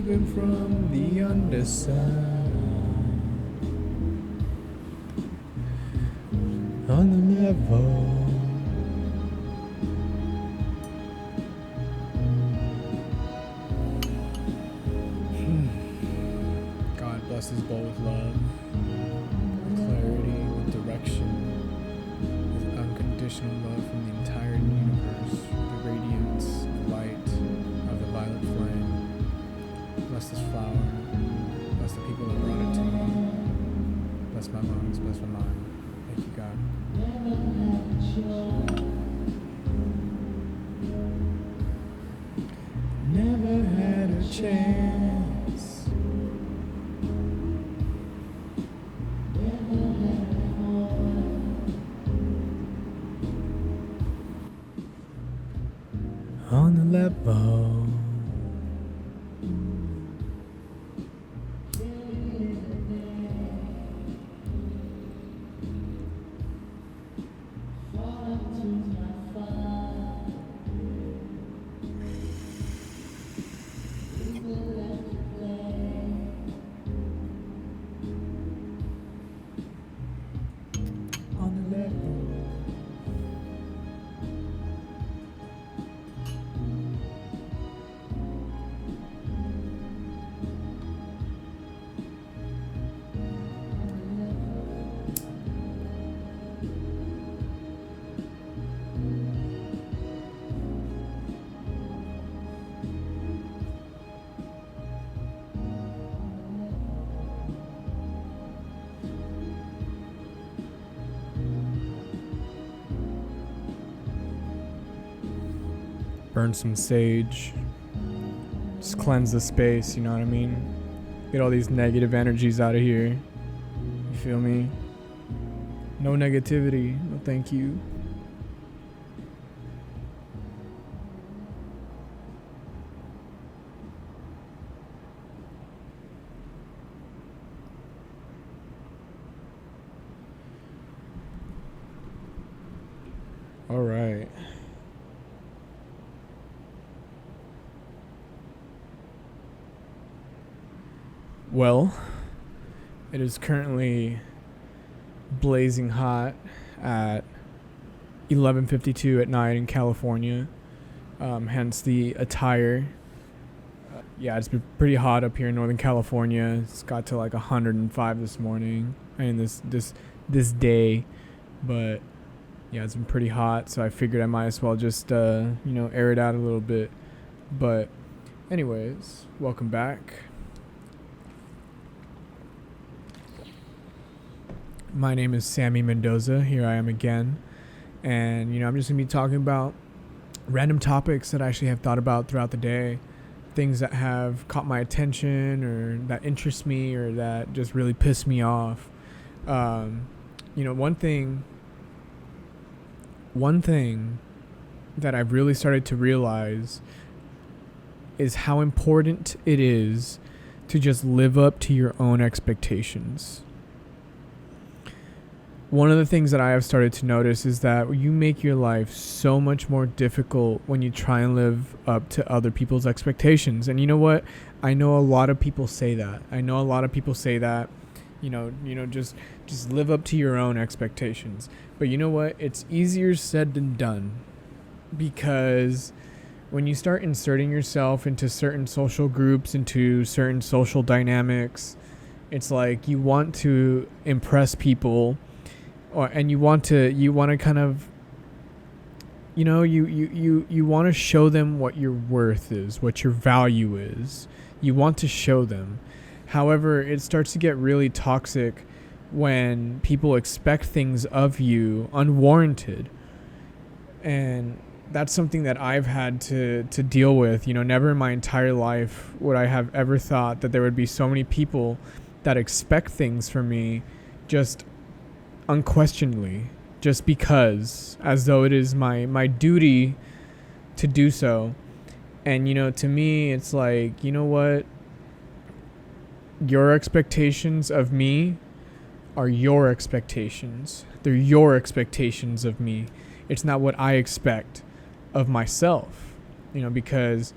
Living from the underside. On the level. God bless us both with love, with clarity, with direction, with unconditional love from the entire universe, the radiance, the light of the violet flame. Bless this flower, bless the people that brought it to me, bless my lungs, bless my mind. Thank you, God. Never had a chance. On the level. On the level. Burn some sage. Just cleanse the space, you know what I mean? Get all these negative energies out of here. You feel me? No negativity. No thank you. All right. Well, it is currently blazing hot at 11:52 at night in California. Hence the attire. Yeah, it's been pretty hot up here in Northern California. It's got to like 105 this morning and this day, but yeah, it's been pretty hot. So I figured I might as well just air it out a little bit. But anyways, welcome back. My name is Sammy Mendoza. Here I am again. And, I'm just going to be talking about random topics that I actually have thought about throughout the day. Things that have caught my attention or that interest me or that just really piss me off. One thing that I've really started to realize is how important it is to just live up to your own expectations. One of the things that I have started to notice is that you make your life so much more difficult when you try and live up to other people's expectations. And you know what? I know a lot of people say that. Just live up to your own expectations. But you know what? It's easier said than done. Because when you start inserting yourself into certain social groups, into certain social dynamics, it's like you want to impress people. And you want to kind of, you want to show them what your worth is, what your value is. You want to show them. However, it starts to get really toxic when people expect things of you unwarranted. And that's something that I've had to deal with. Never in my entire life would I have ever thought that there would be so many people that expect things from me just unquestionably, just because, as though it is my duty to do so. And to me it's like, you know what, your expectations of me are your expectations. They're your expectations of me. It's not what I expect of myself, because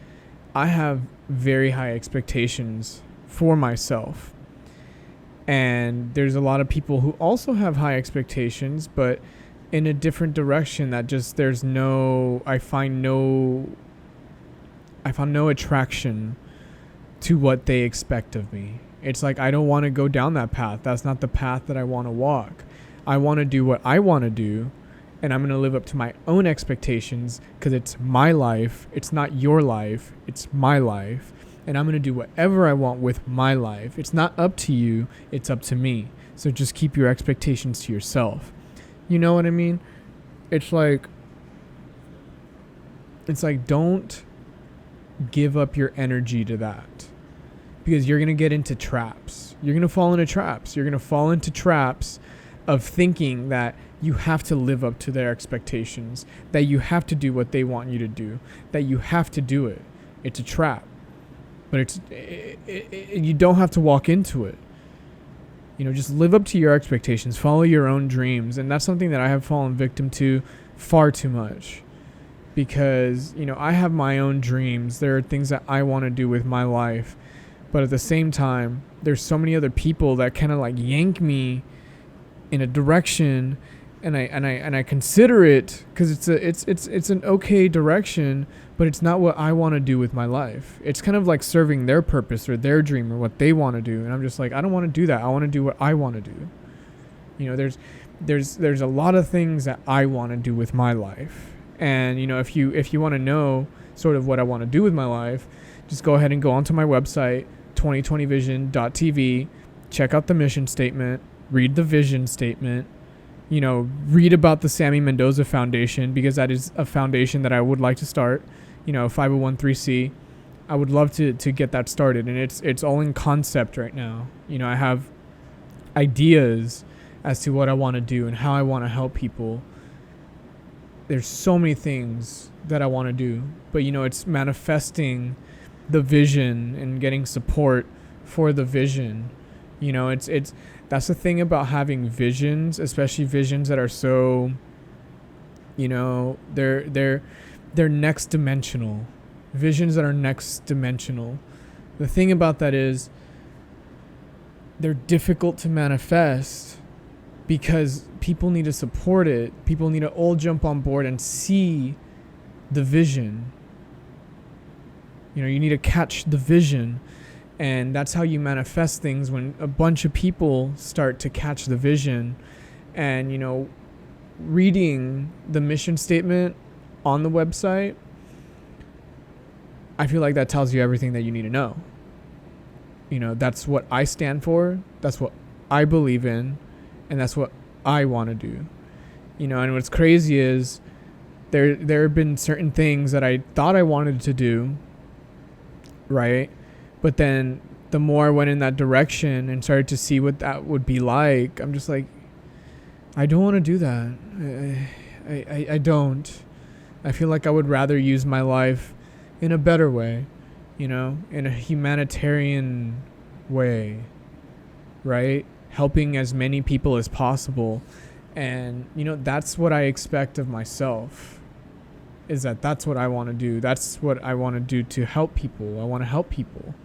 I have very high expectations for myself. And there's a lot of people who also have high expectations, but in a different direction that just I found no attraction to what they expect of me. It's like, I don't want to go down that path. That's not the path that I want to walk. I want to do what I want to do, and I'm going to live up to my own expectations because it's my life. It's not your life. It's my life. And I'm going to do whatever I want with my life. It's not up to you. It's up to me. So just keep your expectations to yourself. You know what I mean? It's like don't give up your energy to that, because you're going to get into traps. You're going to fall into traps. You're going to fall into traps of thinking that you have to live up to their expectations, that you have to do what they want you to do, that you have to do it. It's a trap. But you don't have to walk into it. You know, just live up to your expectations, follow your own dreams. And that's something that I have fallen victim to far too much, because, you know, I have my own dreams. There are things that I want to do with my life. But at the same time, there's so many other people that kind of like yank me in a direction, and I consider it, because it's an okay direction, but it's not what I want to do with my life. It's kind of like serving their purpose or their dream or what they want to do, and I'm just like, I don't want to do that. I want to do what I want to do. You know, there's a lot of things that I want to do with my life, and you know, if you want to know sort of what I want to do with my life, just go ahead and go onto my website, 2020vision.tv, check out the mission statement, read the vision statement, you know, read about the Sammy Mendoza Foundation, because that is a foundation that I would like to start, you know, 501(c). I would love to get that started, and it's all in concept right now. You know, I have ideas as to what I want to do and how I want to help people. There's so many things that I want to do, but you know, it's manifesting the vision and getting support for the vision. You know, it's that's the thing about having visions, especially visions that are so, you know, they're next dimensional. Visions that are next dimensional. The thing about that is they're difficult to manifest because people need to support it. People need to all jump on board and see the vision. You know, you need to catch the vision. And that's how you manifest things, when a bunch of people start to catch the vision. And, you know, reading the mission statement on the website, I feel like that tells you everything that you need to know. You know, that's what I stand for. That's what I believe in. And that's what I want to do. You know, and what's crazy is there have been certain things that I thought I wanted to do, right? But then the more I went in that direction and started to see what that would be like, I'm just like, I don't want to do that. I don't. I feel like I would rather use my life in a better way, you know, in a humanitarian way, right? Helping as many people as possible. And, you know, that's what I expect of myself, is that's what I want to do. That's what I want to do to help people. I want to help people.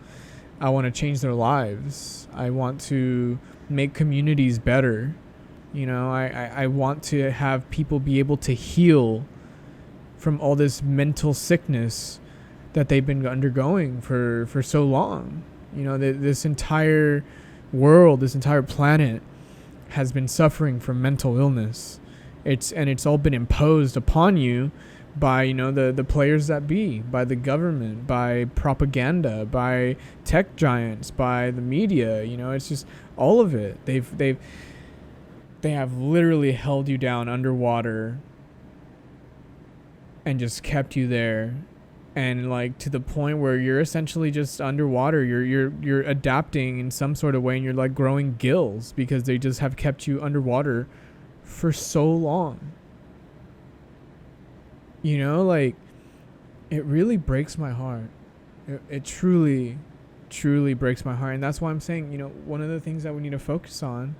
I want to change their lives. I want to make communities better. You know, I want to have people be able to heal from all this mental sickness that they've been undergoing for so long. You know, this entire world, this entire planet has been suffering from mental illness. It's all been imposed upon you by, you know, the players that be, by the government, by propaganda, by tech giants, by the media. You know, it's just all of it. They have literally held you down underwater and just kept you there, and like to the point where you're essentially just underwater. You're adapting in some sort of way, and you're like growing gills because they just have kept you underwater for so long. You know, like, it really breaks my heart. It truly, truly breaks my heart. And that's why I'm saying, you know, one of the things that we need to focus on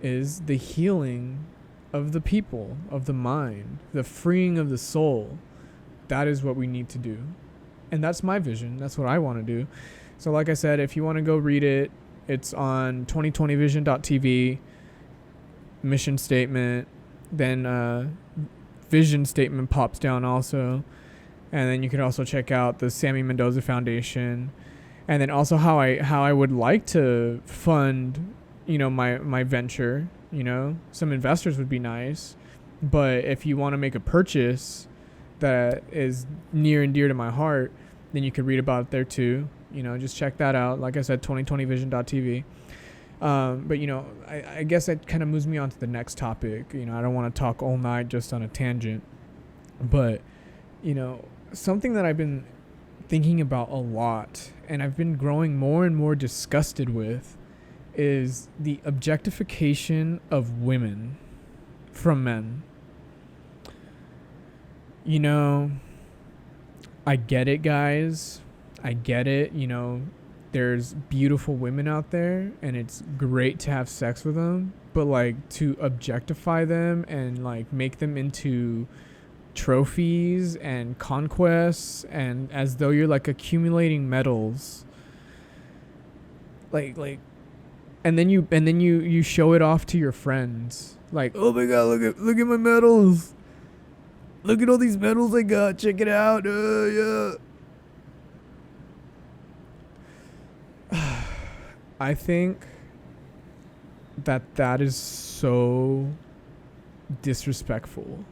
is the healing of the people, of the mind, the freeing of the soul. That is what we need to do. And that's my vision. That's what I want to do. So like I said, if you want to go read it, it's on 2020vision.tv, mission statement, then vision statement pops down also. And then you can also check out the Sammy Mendoza Foundation. And then also how I would like to fund, my venture, some investors would be nice. But if you want to make a purchase that is near and dear to my heart, then you can read about it there too. Just check that out. Like I said, 2020vision.tv. But, I guess that kind of moves me on to the next topic. I don't want to talk all night just on a tangent. But, something that I've been thinking about a lot and I've been growing more and more disgusted with is the objectification of women from men. I get it, guys. I get it. There's beautiful women out there and it's great to have sex with them, but like to objectify them and like make them into trophies and conquests and as though you're like accumulating medals, like and then you show it off to your friends like, oh my god, look at my medals, look at all these medals I got, check it out. Yeah. I think that is so disrespectful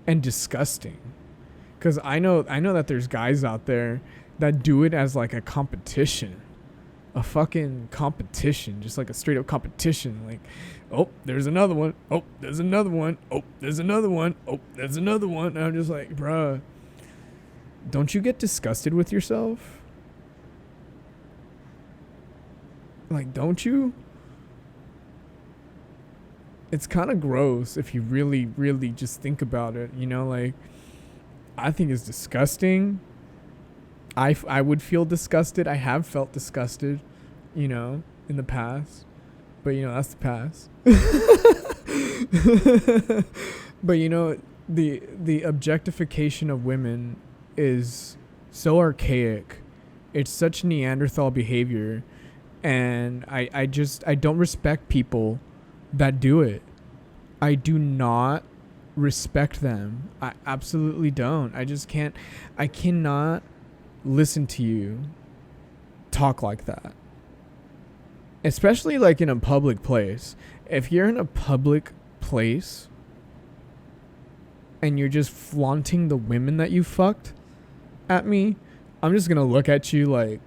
and disgusting, because I know that there's guys out there that do it as like a competition, a fucking competition, just like a straight up competition. Like, oh, there's another one. Oh, there's another one. Oh, there's another one. Oh, there's another one. And I'm just like, bruh, don't you get disgusted with yourself? Like, don't you? It's kind of gross if you really, really just think about it. Like, I think it's disgusting. I would feel disgusted. I have felt disgusted, in the past. But, that's the past. But, the objectification of women is so archaic. It's such Neanderthal behavior. And I don't respect people that do it. I do not respect them. I absolutely don't. I cannot listen to you talk like that. Especially like in a public place. If you're in a public place and you're just flaunting the women that you fucked at me, I'm just going to look at you like,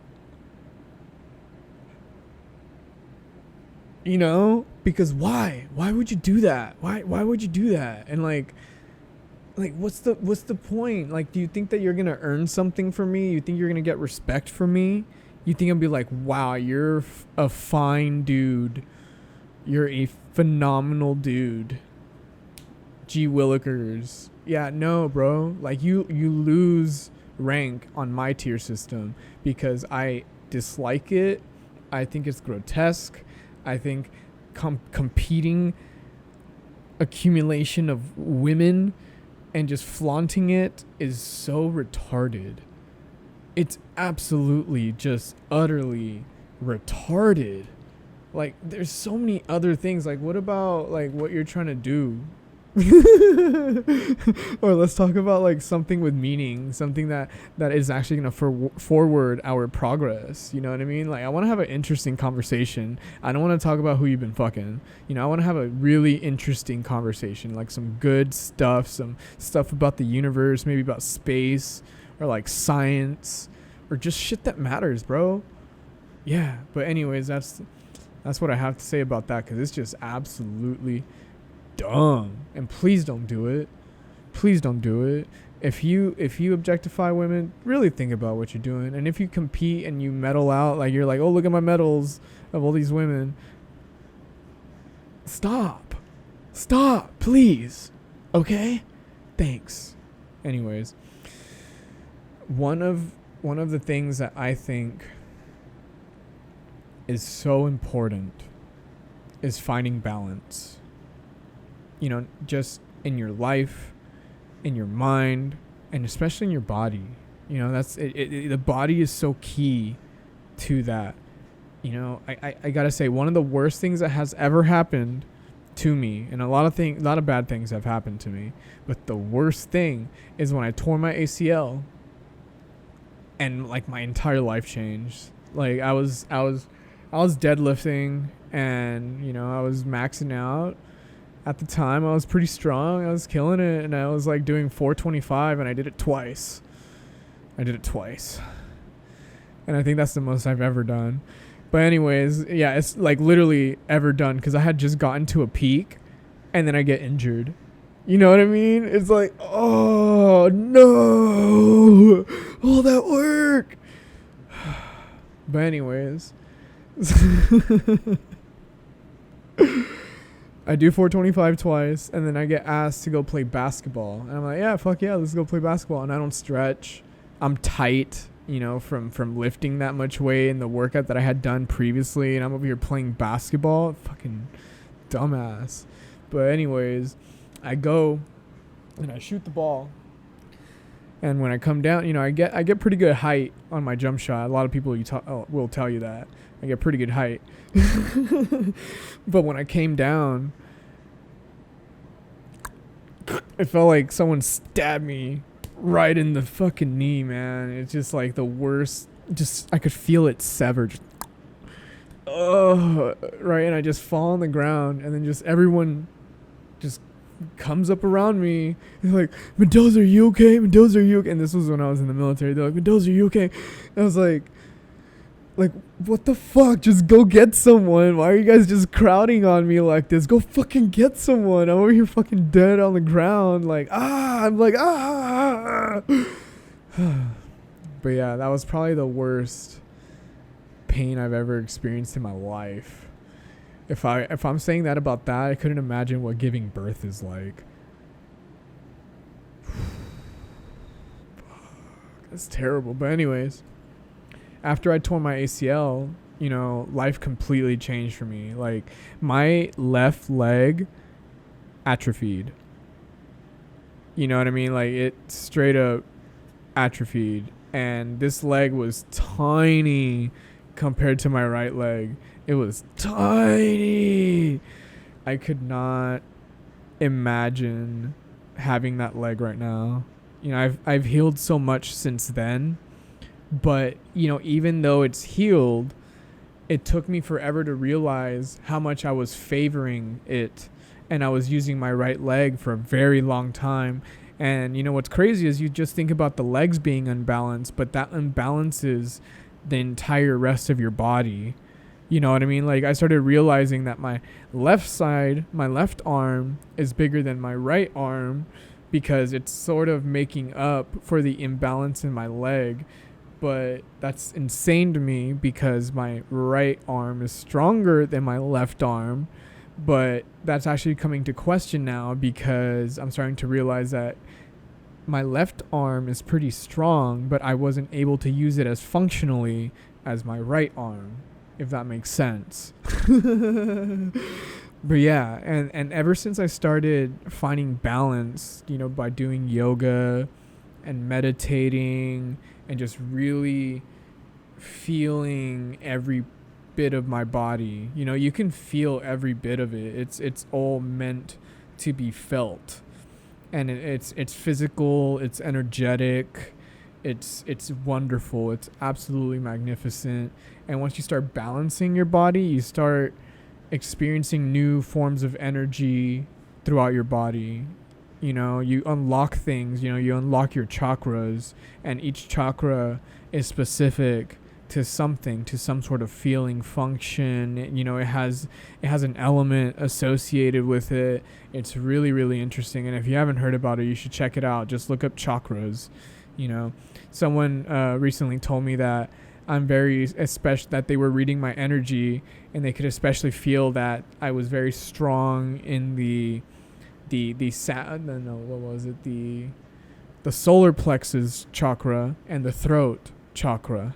because why would you do that? Why would you do that? And like what's the point? Like, do you think that you're gonna earn something from me? You think you're gonna get respect from me? You think I'll be like, wow, you're a fine dude, you're a phenomenal dude, gee willikers? Yeah, no, bro. Like, you lose rank on my tier system because I dislike it. I think it's grotesque. I think competing accumulation of women and just flaunting it is so retarded. It's absolutely just utterly retarded. Like, there's so many other things. Like, what about like what you're trying to do? Or let's talk about like something with meaning, something that is actually gonna forward our progress. You know what I mean? Like, I want to have an interesting conversation. I don't want to talk about who you've been fucking. I want to have a really interesting conversation, like some good stuff, some stuff about the universe, maybe about space or like science or just shit that matters, bro. Yeah, but anyways, that's what I have to say about that, because it's just absolutely dumb. And please don't do it. Please don't do it. If you objectify women, really think about what you're doing. And if you compete and you medal out, like you're like, oh, look at my medals of all these women, stop, please. Okay, thanks. Anyways, one of the things that I think is so important is finding balance. Just in your life, in your mind, and especially in your body. You know, that's the body is so key to that. You know, I gotta say, one of the worst things that has ever happened to me, and a lot of bad things have happened to me, but the worst thing is when I tore my ACL and like my entire life changed. Like I was deadlifting, and you know, I was maxing out. At the time, I was pretty strong. I was killing it, and I was like doing 425, and I did it twice. And I think that's the most I've ever done. But anyways, yeah, it's like literally ever done, because I had just gotten to a peak and then I get injured. You know what I mean? It's like, oh no, all that work. But anyways, I do 425 twice, and then I get asked to go play basketball. And I'm like, yeah, fuck yeah, let's go play basketball. And I don't stretch. I'm tight, you know, from lifting that much weight and the workout that I had done previously. And I'm over here playing basketball. Fucking dumbass. But anyways, I go and I shoot the ball. And when I come down, you know, I get pretty good height on my jump shot. A lot of people will tell you that. I get pretty good height. But when I came down, it felt like someone stabbed me right in the fucking knee, man. It's just like the worst. Just, I could feel it severed. Oh, right. And I just fall on the ground, and then just everyone just comes up around me. They're like, Mendoza, are you okay? Mendoza, are you okay? And this was when I was in the military. They're like, Mendoza, are you okay? And I was like, what the fuck? Just go get someone. Why are you guys just crowding on me like this? Go fucking get someone. I'm over here fucking dead on the ground. Like, I'm like, But yeah, that was probably the worst pain I've ever experienced in my life. If I'm saying that about that, I couldn't imagine what giving birth is like. That's terrible. But anyways, after I tore my ACL, you know, life completely changed for me. Like, my left leg atrophied. You know what I mean? Like, it straight up atrophied. And this leg was tiny compared to my right leg. It was tiny. I could not imagine having that leg right now. You know, I've healed so much since then. But, you know, even though it's healed, it took me forever to realize how much I was favoring it. And I was using my right leg for a very long time. And, you know, what's crazy is you just think about the legs being unbalanced, but that unbalances the entire rest of your body. You know what I mean? Like, I started realizing that my left side, my left arm is bigger than my right arm, because it's sort of making up for the imbalance in my leg. But that's insane to me, because my right arm is stronger than my left arm. But that's actually coming to question now, because I'm starting to realize that my left arm is pretty strong, but I wasn't able to use it as functionally as my right arm, if that makes sense. But yeah, and ever since I started finding balance, you know, by doing yoga and meditating and just really feeling every bit of my body, you know, you can feel every bit of it. It's all meant to be felt. And it's physical, it's energetic, it's wonderful, it's absolutely magnificent. And once you start balancing your body, you start experiencing new forms of energy throughout your body. You know, you unlock things, you know, you unlock your chakras, and each chakra is specific to something, to some sort of feeling, function. You know, it has an element associated with it. It's really, really interesting. And if you haven't heard about it, you should check it out. Just look up chakras. You know, someone recently told me that I'm very that they were reading my energy, and they could especially feel that I was very strong in the solar plexus chakra and the throat chakra.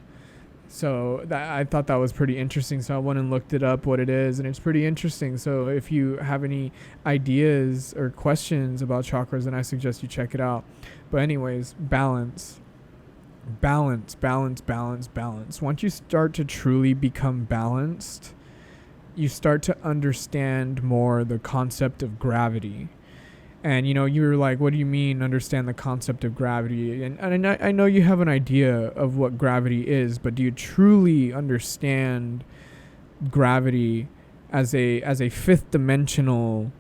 So that, I thought that was pretty interesting. So I went and looked it up, what it is, and it's pretty interesting. So if you have any ideas or questions about chakras, then I suggest you check it out. But anyways, balance. balance, balance, balance, balance. Once you start to truly become balanced, you start to understand more the concept of gravity. And, you're like, what do you mean understand the concept of gravity? And I know you have an idea of what gravity is, but do you truly understand gravity as a fifth dimensional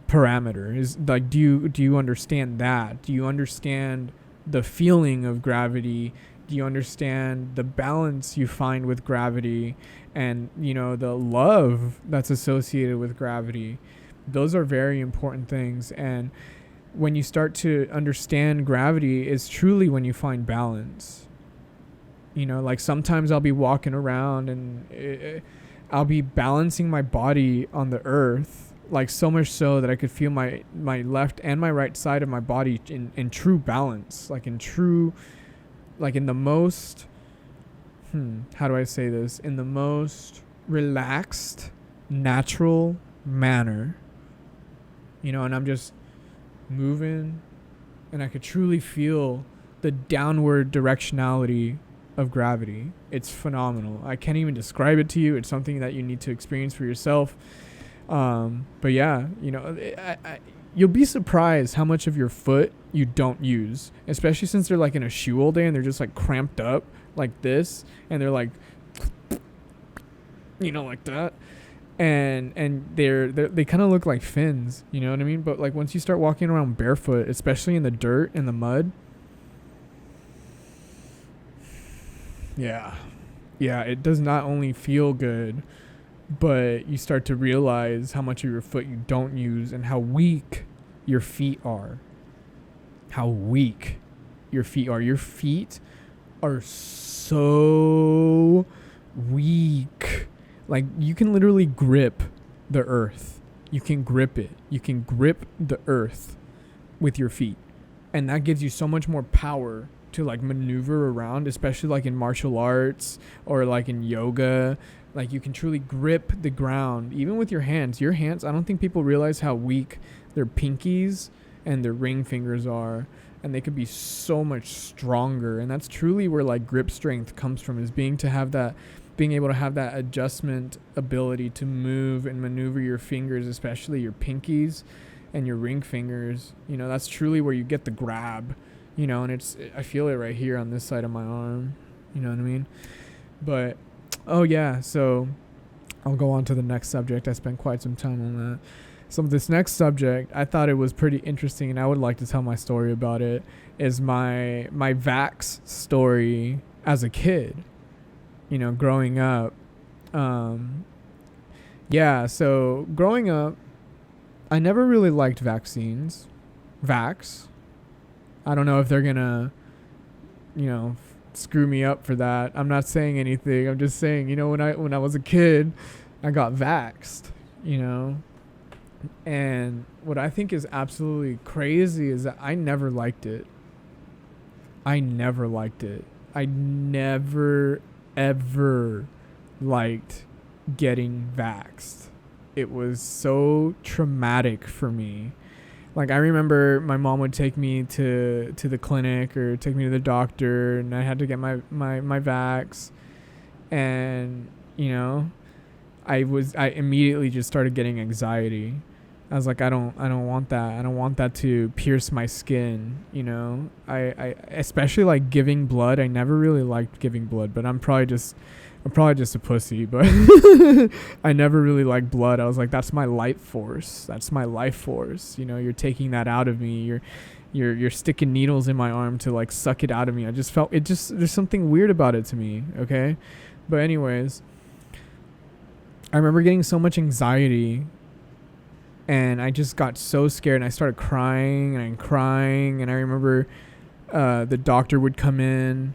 parameter? Is like, do you understand that? Do you understand the feeling of gravity? Do you understand the balance you find with gravity, and the love that's associated with gravity? Those are very important things. And when you start to understand gravity is truly when you find balance. Like sometimes I'll be walking around and I'll be balancing my body on the earth, like so much so that I could feel my left and my right side of my body in true balance, like in the most, how do I say this? In the most relaxed, natural manner, and I'm just moving, and I could truly feel the downward directionality of gravity. It's phenomenal. I can't even describe it to you. It's something that you need to experience for yourself. But yeah, you'll be surprised how much of your foot you don't use, especially since they're like in a shoe all day and they're just like cramped up like this, and they're like, like that. And they kind of look like fins, you know what I mean? But like once you start walking around barefoot, especially in the dirt and the mud, yeah, it does not only feel good, but you start to realize how much of your foot you don't use and how weak your feet are. How weak your feet are. Your feet are so weak. Like, you can literally grip the earth. You can grip it. You can grip the earth with your feet. And that gives you so much more power to, like, maneuver around, especially, like, in martial arts or, like, in yoga. Like, you can truly grip the ground, even with your hands. Your hands, I don't think people realize how weak their pinkies and their ring fingers are. And they could be so much stronger. And that's truly where, like, grip strength comes from, is being able to have that adjustment ability to move and maneuver your fingers, especially your pinkies and your ring fingers. That's truly where you get the grab, and I feel it right here on this side of my arm. You know what I mean? But, oh yeah, so I'll go on to the next subject. I spent quite some time on that. So this next subject, I thought it was pretty interesting, and I would like to tell my story about it, is my vax story as a kid. Growing up. So growing up, I never really liked vaccines. Vax. I don't know if they're gonna, screw me up for that. I'm not saying anything. I'm just saying, when I was a kid, I got vaxxed, And what I think is absolutely crazy is that I never liked it. I never ever liked getting vaxxed. It was so traumatic for me. Like, I remember my mom would take me to the clinic or take me to the doctor, and I had to get my vax. And, I immediately just started getting anxiety. I was like, I don't want that. I don't want that to pierce my skin, I especially like giving blood. I never really liked giving blood, but I'm probably just a pussy, but I never really liked blood. I was like, that's my life force. You're taking that out of me. You're sticking needles in my arm to like suck it out of me. I just felt there's something weird about it to me. Okay. But anyways, I remember getting so much anxiety, and I just got so scared, and I started crying. And I remember the doctor would come in,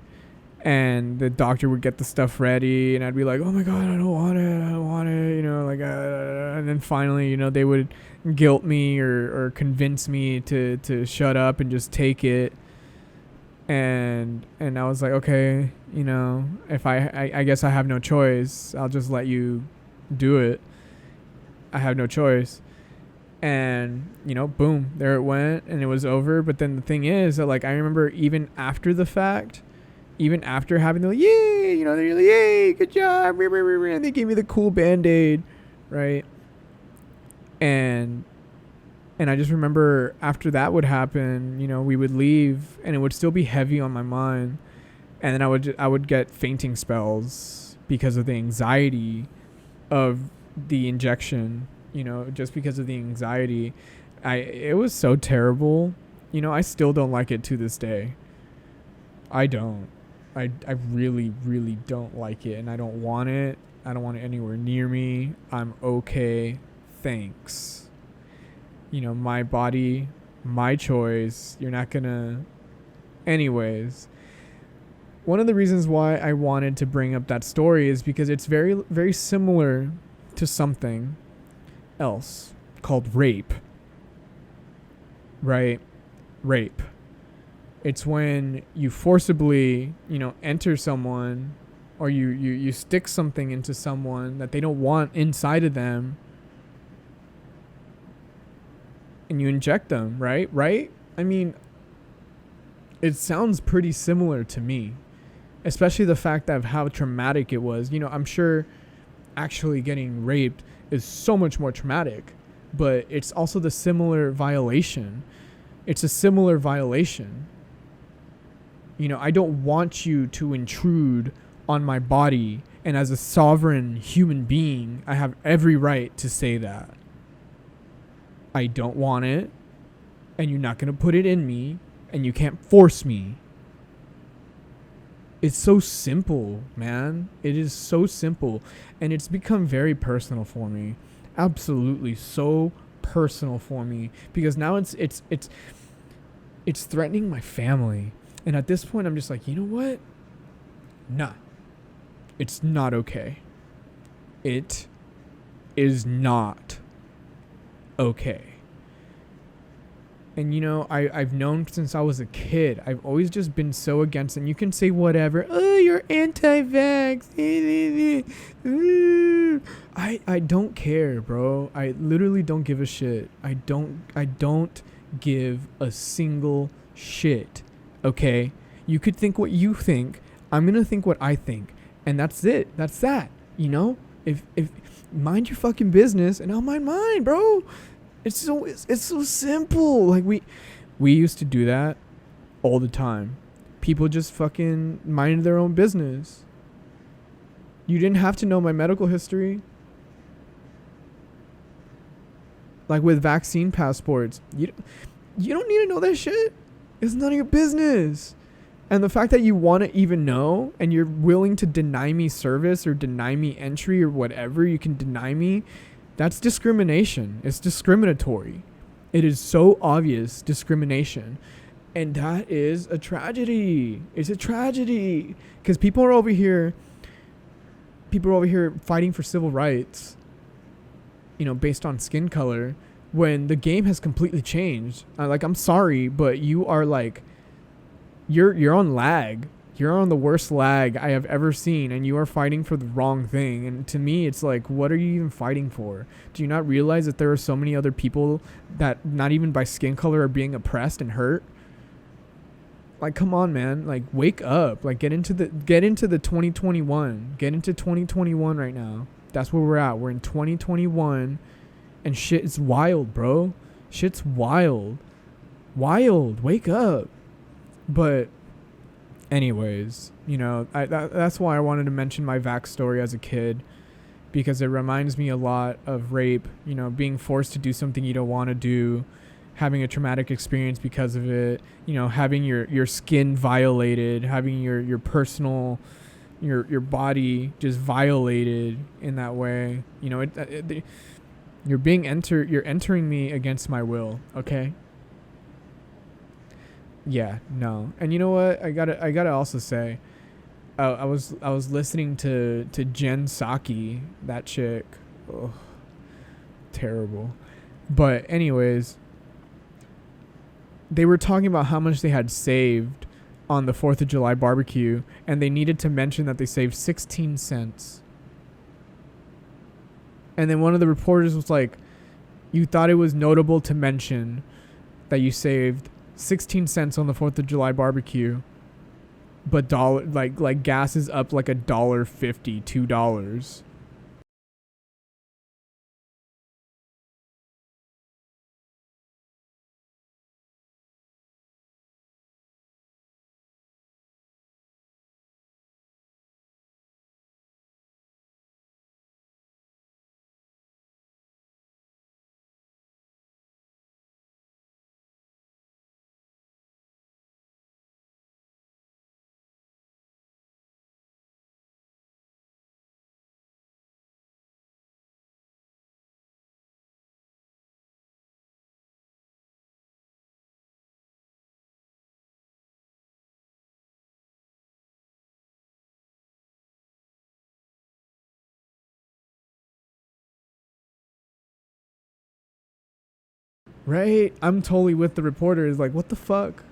and the doctor would get the stuff ready, and I'd be like, oh my God, I don't want it, and then finally, they would guilt me or convince me to shut up and just take it. And I was like, okay, if I guess I have no choice, I'll just let you do it. I have no choice. And, boom, there it went, and it was over. But then the thing is that, like, I remember even after the fact, even after having the, yay, they're like, yay, good job, and they gave me the cool Band-Aid, right? And I just remember after that would happen, we would leave and it would still be heavy on my mind. And then I would get fainting spells because of the anxiety of the injection, just because of the anxiety. It was so terrible. I still don't like it to this day. I don't. I really, really don't like it, and I don't want it. I don't want it anywhere near me. I'm okay. Thanks. My body, my choice. You're not gonna... Anyways, one of the reasons why I wanted to bring up that story is because it's very, very similar to something else called rape. Right? Rape. It's when you forcibly, enter someone, or you stick something into someone that they don't want inside of them, and you inject them, right? Right? I mean, it sounds pretty similar to me, especially the fact of how traumatic it was. I'm sure actually getting raped is so much more traumatic, but it's also the similar violation. It's a similar violation. I don't want you to intrude on my body, and as a sovereign human being, I have every right to say that. I don't want it, and you're not going to put it in me, and you can't force me. It's so simple, man. It is so simple, and it's become very personal for me. Absolutely so personal for me, because now it's threatening my family. And at this point, I'm just like, you know what? Nah. It's not okay. It is not okay. And, I've known since I was a kid. I've always just been so against it. And you can say whatever. Oh, you're anti-vax. I don't care, bro. I literally don't give a shit. I don't give a single shit. Okay? You could think what you think. I'm going to think what I think. And that's it. That's that. If mind your fucking business and I'll mind mine, bro. It's so simple. Like we used to do that all the time. People just fucking minded their own business. You didn't have to know my medical history. Like with vaccine passports, you don't need to know that shit. It's none of your business. And the fact that you want to even know and you're willing to deny me service or deny me entry or whatever you can deny me, that's discrimination. It's discriminatory. It is so obvious discrimination. And that is a tragedy. It's a tragedy. Because people are over here fighting for civil rights, based on skin color, when the game has completely changed. I'm sorry, but you are you're on lag. You're on the worst lag I have ever seen, and you are fighting for the wrong thing. And to me, it's like, what are you even fighting for? Do you not realize that there are so many other people that not even by skin color are being oppressed and hurt? Come on, man. Wake up. Get into the 2021. Get into 2021 right now. That's where we're at. We're in 2021, and shit is wild, bro. Shit's wild. Wild. Wake up. But anyways, that's why I wanted to mention my vax story as a kid, because it reminds me a lot of rape, being forced to do something you don't want to do, having a traumatic experience because of it, having your skin violated, having your personal, your body just violated in that way. You're entering me against my will, okay? Yeah, no. And you know what? I gotta also say, I was listening to Jen Psaki, that chick. Ugh, terrible. But anyways, they were talking about how much they had saved on the 4th of July barbecue, and they needed to mention that they saved 16 cents. And then one of the reporters was like, you thought it was notable to mention that you saved 16 cents on the 4th of July barbecue. but like gas is up like $1.50, $2. Right? I'm totally with the reporter. Is like, what the fuck?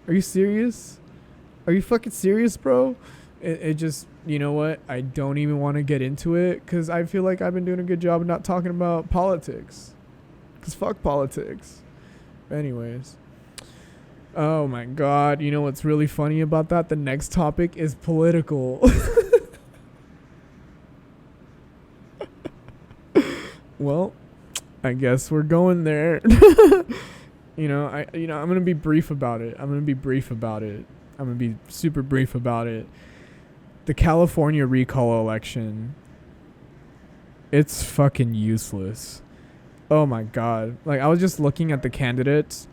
Are you serious? Are you fucking serious, bro? It just, you know what? I don't even want to get into it because I feel like I've been doing a good job of not talking about politics. Because fuck politics. Anyways. Oh my god. You know what's really funny about that? The next topic is political. Well, I guess we're going there. I'm gonna be brief about it. I'm gonna be super brief about it. The California recall election. It's fucking useless. Oh my god. Like, I was just looking at the candidates,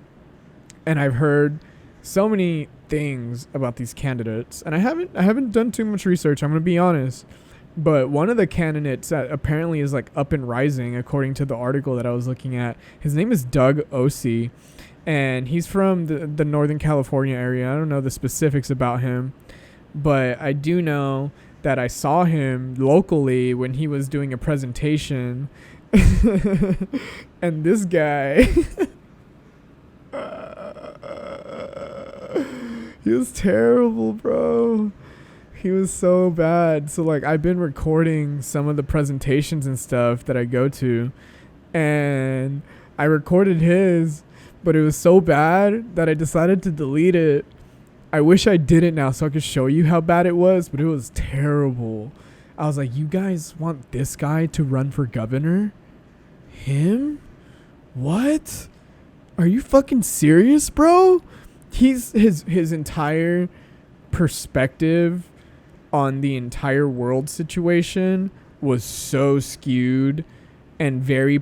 and I've heard so many things about these candidates, and I haven't done too much research, I'm gonna be honest. But one of the candidates that apparently is like up and rising, according to the article that I was looking at, his name is Doug Osee, and he's from the Northern California area. I don't know the specifics about him, but I do know that I saw him locally when he was doing a presentation. And this guy, he was terrible, bro. He was so bad. So like, I've been recording some of the presentations and stuff that I go to, and I recorded his, but it was so bad that I decided to delete it. I wish I did it now so I could show you how bad it was, but it was terrible. I was like, you guys want this guy to run for governor? Him? What? Are you fucking serious, bro? He's his entire perspective on the entire world situation was so skewed and very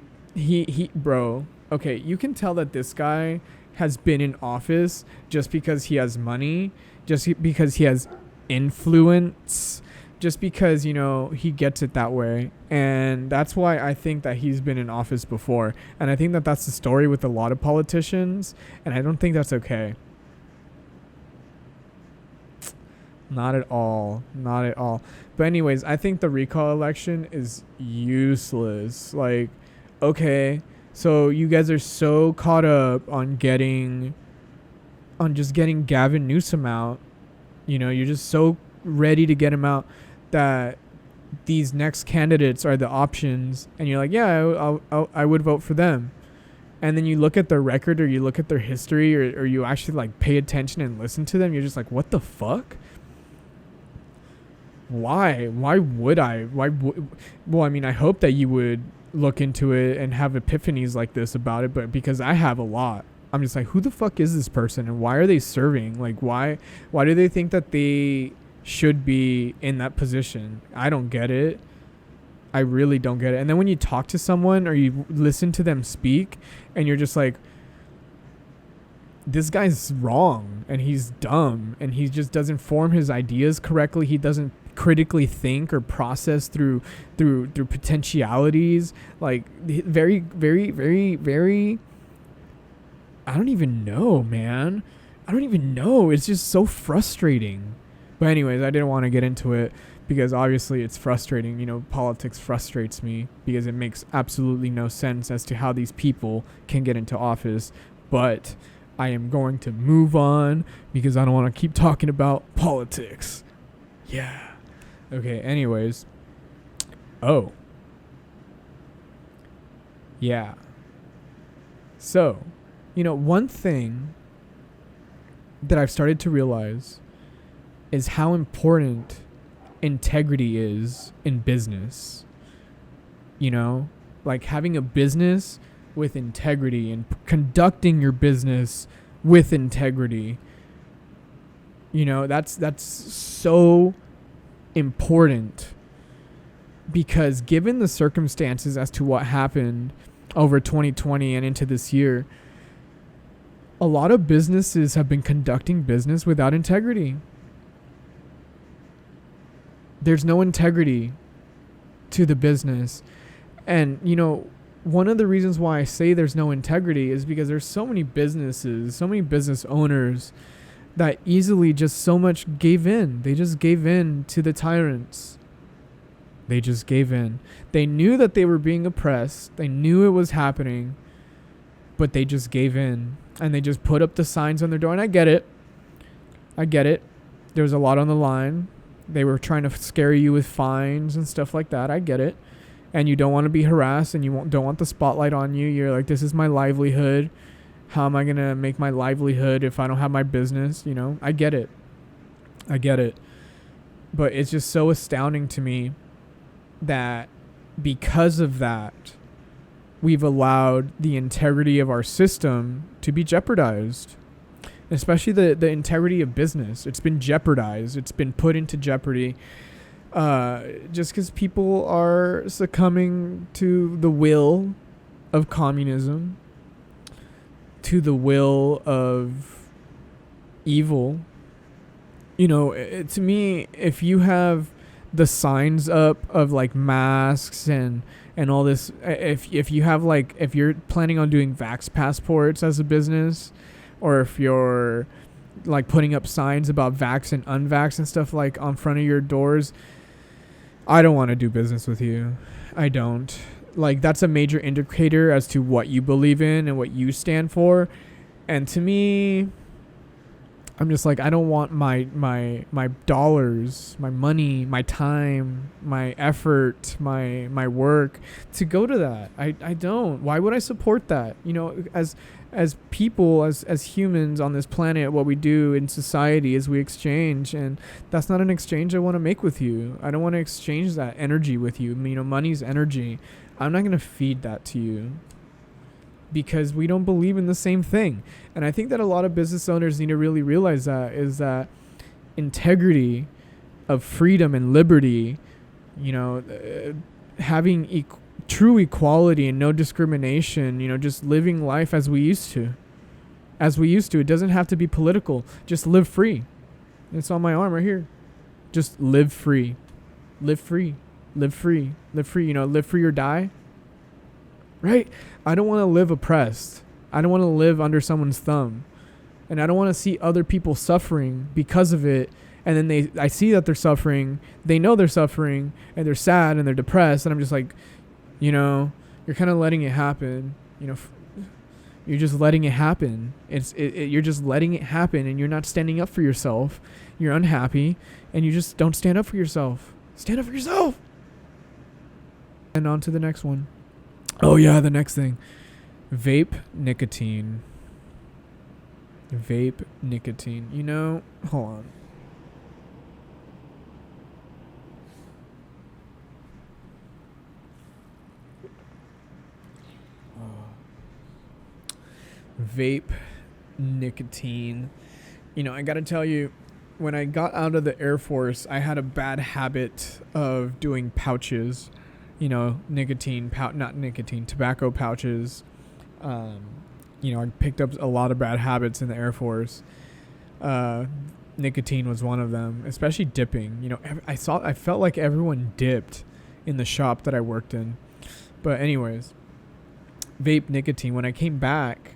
bro. Okay, you can tell that this guy has been in office just because he has money, just because he has influence, just because, he gets it that way. And that's why I think that he's been in office before. And I think that that's the story with a lot of politicians. And I don't think that's okay. Not at all. Not at all. But anyways, I think the recall election is useless. Like, okay, so you guys are so caught up on just getting Gavin Newsom out. You're just so ready to get him out that these next candidates are the options. And you're like, yeah, I would vote for them. And then you look at their record, or you look at their history, or you actually like pay attention and listen to them. You're just like, what the fuck? Why would I? Well, I mean, I hope that you would look into it and have epiphanies like this about it, but because I have a lot, I'm just like, who the fuck is this person, and why are they serving? Like, why do they think that they should be in that position? I don't get it. I really don't get it. And then when you talk to someone or you listen to them speak, and you're just like, this guy's wrong and he's dumb and he just doesn't form his ideas correctly. He doesn't critically think or process through potentialities. Like, very, very, very, very, I don't even know, man. I don't even know. It's just so frustrating. But anyways, I didn't want to get into it because obviously it's frustrating. Politics frustrates me because it makes absolutely no sense as to how these people can get into office. But I am going to move on because I don't want to keep talking about politics. Yeah. Okay, anyways. Oh. Yeah. So, one thing that I've started to realize is how important integrity is in business. You know, like having a business with integrity and conducting your business with integrity. You know, that's so important, because given the circumstances as to what happened over 2020 and into this year, a lot of businesses have been conducting business without integrity. There's no integrity to the business. And, you know, one of the reasons why I say there's no integrity is because there's so many businesses, so many business owners that easily just so much gave in. They just gave in to the tyrants. They just gave in. They knew that they were being oppressed. They knew it was happening, but they just gave in. And they just put up the signs on their door. And I get it. There was a lot on the line. They were trying to scare you with fines and stuff like that. I get it. And you don't want to be harassed, and you don't want the spotlight on you. You're like, this is my livelihood. How am I going to make my livelihood if I don't have my business? You know, I get it. But it's just so astounding to me that because of that, we've allowed the integrity of our system to be jeopardized. Especially the integrity of business. It's been jeopardized. It's been put into jeopardy. Just because people are succumbing to the will of communism, to the will of evil. You know, to me, if you have the signs up of like masks and all this, if you have like, if you're planning on doing vax passports as a business, or if you're like putting up signs about vax and unvax and stuff like on front of your doors, I don't want to do business with you. I don't. Like, that's a major indicator as to what you believe in and what you stand for. And to me, I'm just like, I don't want my dollars, my money, my time, my effort, my work to go to that. I don't. Why would I support that? You know, as people, as humans on this planet, what we do in society is we exchange, and that's not an exchange I want to make with you. I don't want to exchange that energy with you. You know, money's energy. I'm not going to feed that to you because we don't believe in the same thing. And I think that a lot of business owners need to really realize that, is that integrity of freedom and liberty, you know, having true equality and no discrimination, you know, just living life as we used to. It doesn't have to be political. Just live free. It's on my arm right here. Just live free. Live free. Live free. Live free. You know, live free or die. Right? I don't want to live oppressed. I don't want to live under someone's thumb. And I don't want to see other people suffering because of it. And then I see that they're suffering. They know they're suffering. And they're sad and they're depressed. And I'm just like, you know, you're kind of letting it happen. You know, you're just letting it happen. You're just letting it happen, and you're not standing up for yourself. You're unhappy, and you just don't stand up for yourself. Stand up for yourself. And on to the next one. Oh yeah, the next thing. Vape nicotine. Vape nicotine. You know, hold on. Vape nicotine. You know, I gotta tell you, when I got out of the Air Force, I had a bad habit of doing pouches. You know, tobacco pouches. You know, I picked up a lot of bad habits in the Air Force. Nicotine was one of them, especially dipping. You know, I felt like everyone dipped in the shop that I worked in. But anyways, vape nicotine. When I came back,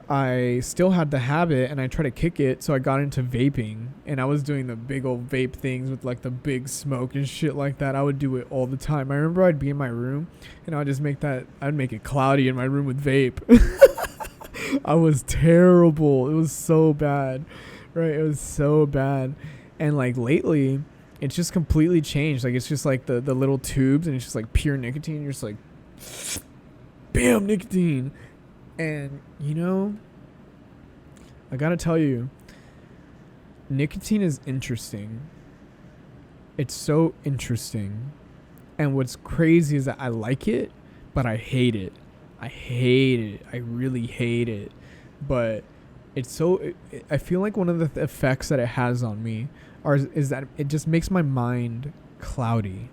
I still had the habit, and I tried to kick it, so I got into vaping, and I was doing the big old vape things with like the big smoke and shit like that. I would do it all the time. I remember I'd be in my room, and I'd make it cloudy in my room with vape. I was terrible. It was so bad, right? It was so bad. And like lately, it's just completely changed. Like, it's just like the little tubes, and it's just like pure nicotine. You're just like, bam, nicotine. And, you know, I gotta tell you, nicotine is interesting. It's so interesting. And what's crazy is that I like it, but I hate it. I hate it. I really hate it. But I feel like one of the effects that it has on me is that it just makes my mind cloudy.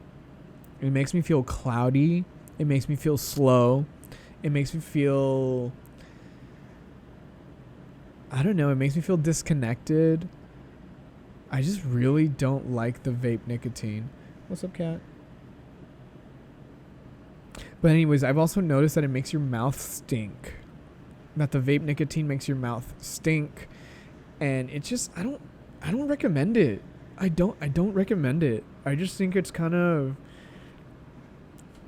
It makes me feel cloudy. It makes me feel slow. It makes me feel, I don't know, it makes me feel disconnected. I just really don't like the vape nicotine. What's up, cat? But anyways, I've also noticed that it makes your mouth stink. That the vape nicotine makes your mouth stink. And it just, I don't recommend it. I don't recommend it. I just think it's kind of,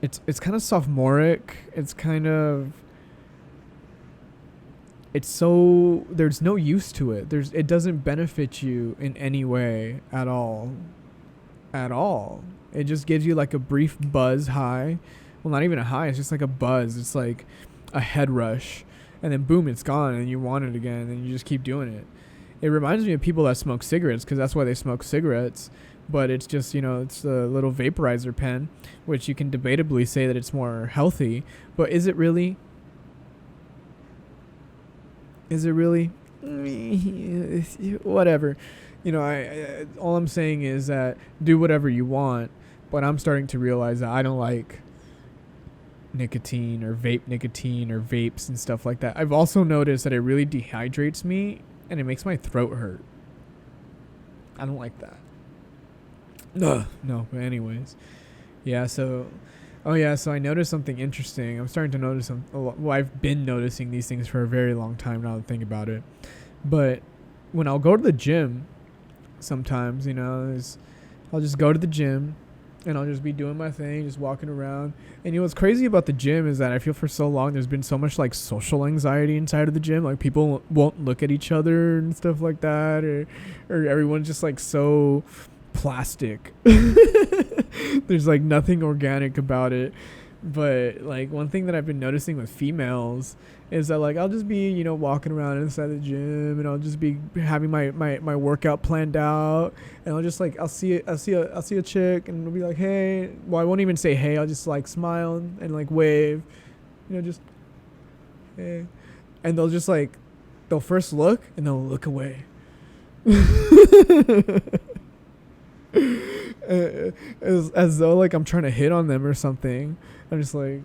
it's kind of sophomoric. It's so, there's no use to it. It doesn't benefit you in any way at all. At all. It just gives you like a brief buzz high. Well, not even a high. It's just like a buzz. It's like a head rush. And then boom, it's gone and you want it again and you just keep doing it. It reminds me of people that smoke cigarettes because that's why they smoke cigarettes. But it's just, it's a little vaporizer pen, which you can debatably say that it's more healthy. But is it really? Is it really? Whatever. I all I'm saying is that do whatever you want. But I'm starting to realize that I don't like nicotine or vapes and stuff like that. I've also noticed that it really dehydrates me and it makes my throat hurt. I don't like that. No, but anyways. Yeah, so I noticed something interesting. I'm starting to notice I've been noticing these things for a very long time now to think about it. But when I'll go to the gym sometimes, I'll just go to the gym and I'll just be doing my thing, just walking around. And what's crazy about the gym is that I feel for so long there's been so much like social anxiety inside of the gym. Like people won't look at each other and stuff like that, or everyone's just like so plastic. There's like nothing organic about it. But like one thing that I've been noticing with females is that like I'll just be walking around inside the gym and I'll just be having my workout planned out, and I'll just like I'll see a chick and I'll be like, hey. Well, I won't even say hey. I'll just like smile and like wave, just hey, and they'll just like they'll first look and they'll look away. As though like I'm trying to hit on them or something. I'm just like,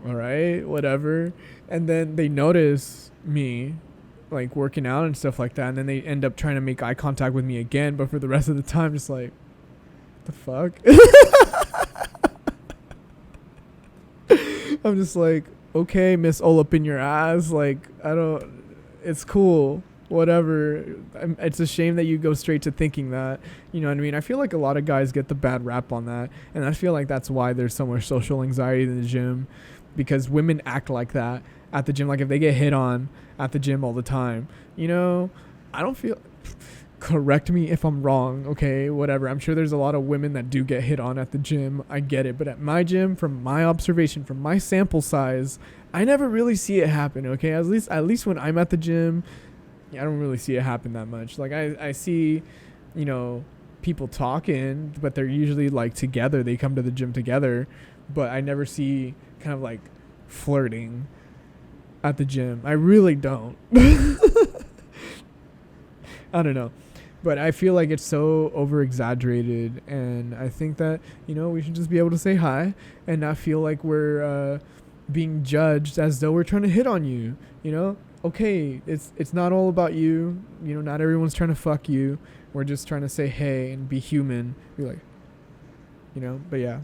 all right, whatever. And then they notice me like working out and stuff like that, and then they end up trying to make eye contact with me again, but for the rest of the time just like, the fuck. I'm just like, okay, miss, all up in your ass, like it's cool, whatever. It's a shame that you go straight to thinking that, you know what I mean? I feel like a lot of guys get the bad rap on that, and I feel like that's why there's so much social anxiety in the gym, because women act like that at the gym. Like if they get hit on at the gym all the time, I don't feel, correct me if I'm wrong, okay, whatever. I'm sure there's a lot of women that do get hit on at the gym. I get it. But at my gym, from my observation, from my sample size, I never really see it happen, okay? At least when I'm at the gym, I don't really see it happen that much. Like I see, people talking, but they're usually like together. They come to the gym together, but I never see kind of like flirting at the gym. I really don't. I don't know, but I feel like it's so over exaggerated, and I think that, we should just be able to say hi and not feel like we're being judged as though we're trying to hit on you, Okay, it's not all about you. Not everyone's trying to fuck you. We're just trying to say hey and be human. Be like, but yeah.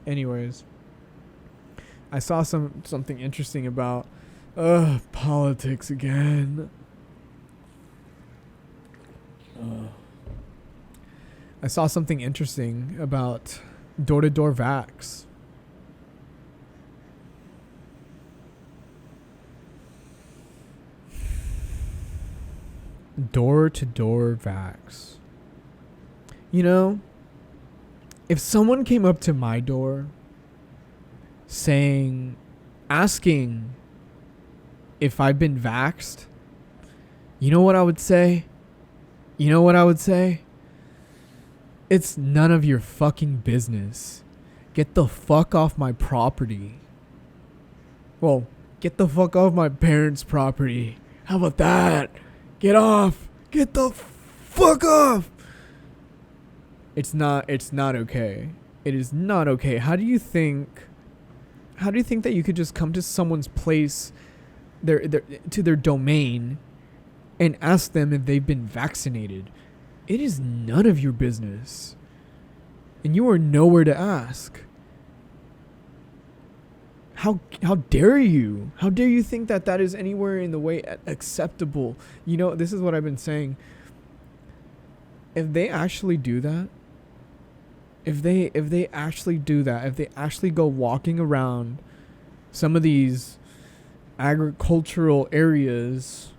Anyways, I saw something interesting about politics again. I saw something interesting about door-to-door vax. Door-to-door vax. If someone came up to my door asking if I've been vaxxed, you know what I would say? You know what I would say? It's none of your fucking business. Get the fuck off my property. Well, get the fuck off my parents' property. How about that? Get off. Get the fuck off. It's not okay. It is not okay. How do you think that you could just come to someone's place, to their domain, and ask them if they've been vaccinated? It is none of your business. And you are nowhere to ask. How dare you? How dare you think that is anywhere in the way acceptable? You know, this is what I've been saying. If they actually do that, if they actually do that, if they actually go walking around some of these agricultural areas,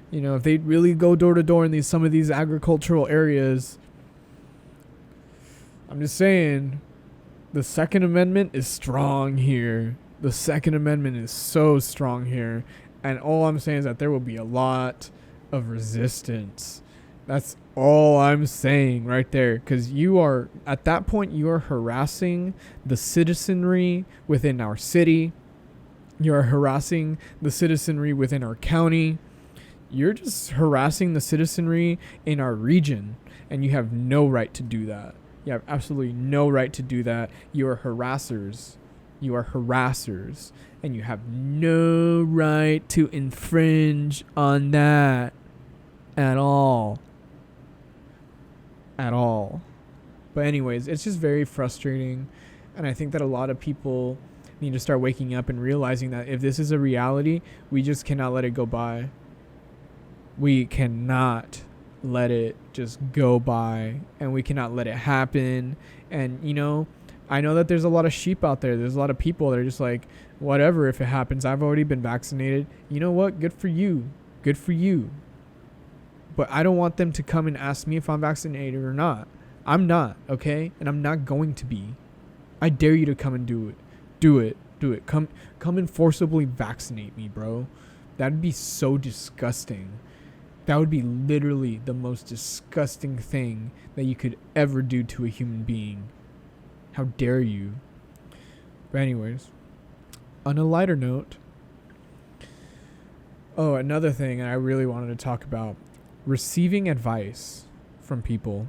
you know, if they really go door to door in some of these agricultural areas, I'm just saying, the Second Amendment is strong here. The Second Amendment is so strong here. And all I'm saying is that there will be a lot of resistance. That's all I'm saying right there. Because you are, at that point, you are harassing the citizenry within our city. You are harassing the citizenry within our county. You're just harassing the citizenry in our region. And you have no right to do that. You have absolutely no right to do that. You are harassers. You are harassers. And you have no right to infringe on that at all. At all. But anyways, it's just very frustrating. And I think that a lot of people need to start waking up and realizing that if this is a reality, we just cannot let it go by. We cannot let it just go by, and we cannot let it happen. And, you know, I know that there's a lot of sheep out there. There's a lot of people that are just like, whatever, if it happens, I've already been vaccinated. You know what? Good for you. Good for you. But I don't want them to come and ask me if I'm vaccinated or not. I'm not, okay? And I'm not going to be. I dare you to come and do it. Do it. Do it. Come and forcibly vaccinate me, bro. That'd be so disgusting. That would be literally the most disgusting thing that you could ever do to a human being. How dare you? But anyways, on a lighter note. Oh, another thing I really wanted to talk about. Receiving advice from people.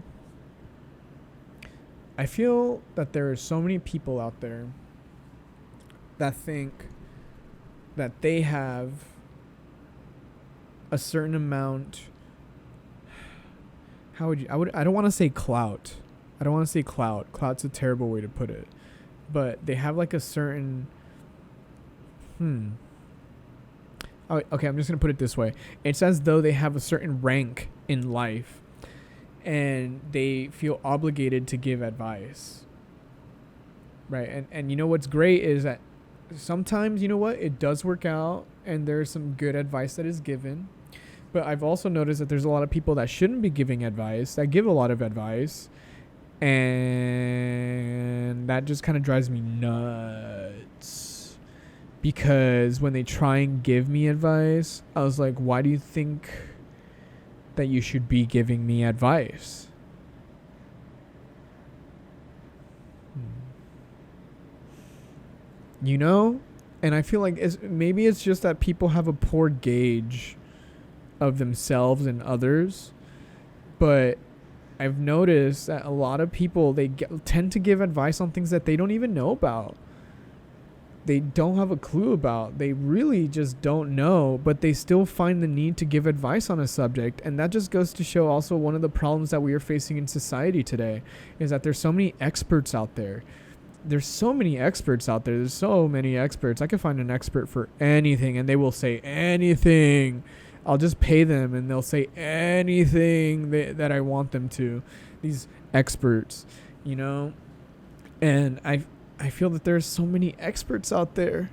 I feel that there are so many people out there that think that they have a certain amount. I don't want to say clout. I don't want to say clout. Clout's a terrible way to put it. But they have like a certain Oh, okay, I'm just going to put it this way. It's as though they have a certain rank in life and they feel obligated to give advice. Right? And you know what's great is that sometimes, you know what, it does work out and there's some good advice that is given. But I've also noticed that there's a lot of people that shouldn't be giving advice, that give a lot of advice. And that just kind of drives me nuts. Because when they try and give me advice, I was like, why do you think that you should be giving me advice? You know? And I feel like maybe it's just that people have a poor gauge of themselves and others. But I've noticed that a lot of people, tend to give advice on things that they don't even know about. They don't have a clue about. They really just don't know, but they still find the need to give advice on a subject. And that just goes to show also one of the problems that we are facing in society today is that there's so many experts out there. There's so many experts out there. There's so many experts. I can find an expert for anything and they will say anything. I'll just pay them and they'll say anything that I want them to. These experts, you know? And I feel that there's so many experts out there.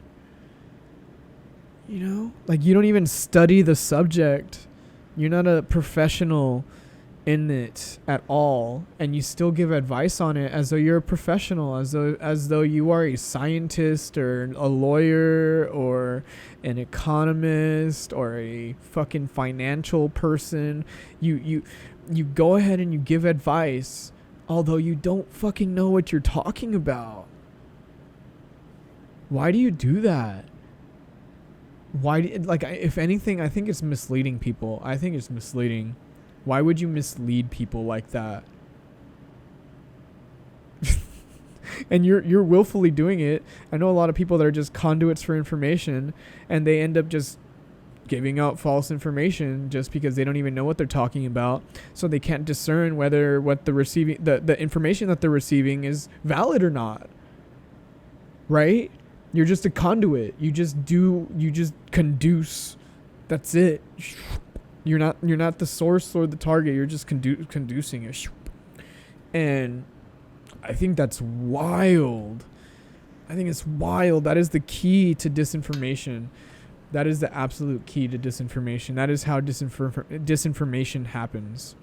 You know? Like, you don't even study the subject. You're not a professional in it at all, and you still give advice on it as though you're a professional, as though you are a scientist or a lawyer or an economist or a fucking financial person. You go ahead and you give advice although you don't fucking know what you're talking about. Why do you do that? If anything, I think it's misleading people. I think it's misleading. Why would you mislead people like that? And you're willfully doing it. I know a lot of people that are just conduits for information, and they end up just giving out false information just because they don't even know what they're talking about, so they can't discern whether what the information that they're receiving is valid or not. Right? You're just a conduit. You just conduce. That's it. You're not the source or the target. You're just conducing it. And I think that's wild. I think it's wild. That is the key to disinformation. That is the absolute key to disinformation. That is how disinformation happens.